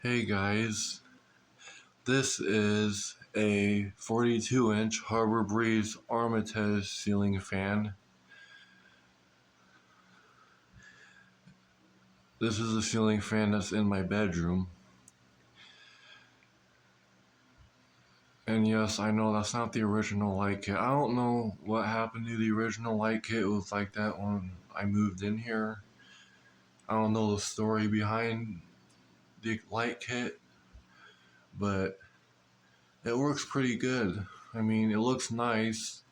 Hey guys, this is a 42-inch Harbor Breeze Armitage ceiling fan. This is a ceiling fan that's in my bedroom. And yes, I know that's not the original light kit. I don't know what happened to the original light kit. It was like that when I moved in here. I don't know the story behind the light kit, but it works pretty good. I mean, it looks nice.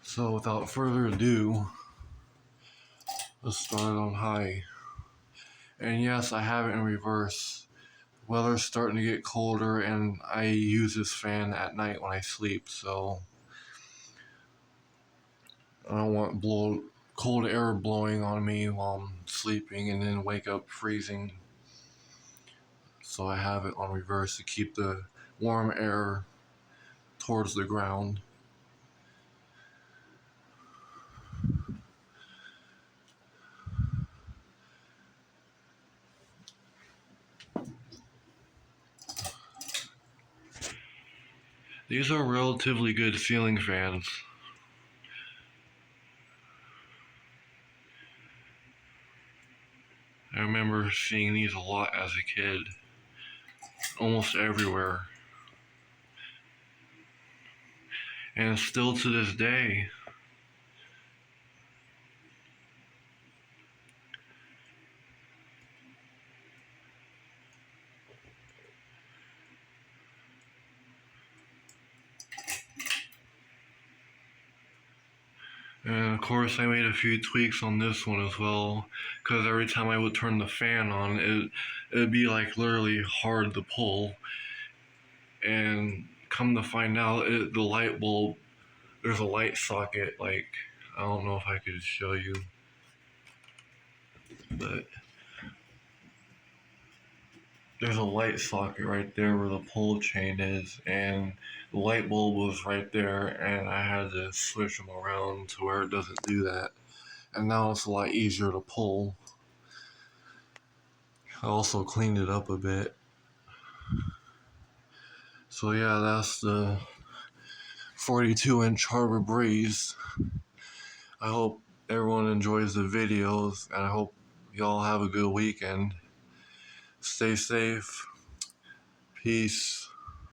So without further ado, let's start on high. And yes, I have it in reverse. Weather's starting to get colder, and I use this fan at night when I sleep, so I don't want cold air blowing on me while I'm sleeping and then wake up freezing. So I have it on reverse to keep the warm air towards the ground. These are relatively good ceiling fans. I remember seeing these a lot as a kid, almost everywhere. And still to this day. And of course I made a few tweaks on this one as well, because every time I would turn the fan on, it'd be like literally hard to pull. And come to find out, the light bulb, there's a light socket, like, I don't know if I could show you, but there's a light socket right there where the pull chain is, and the light bulb was right there, and I had to switch them around to where it doesn't do that. And now it's a lot easier to pull. I also cleaned it up a bit. So yeah, that's the 42-inch Harbor Breeze. I hope everyone enjoys the videos, and I hope y'all have a good weekend. Stay safe. Peace.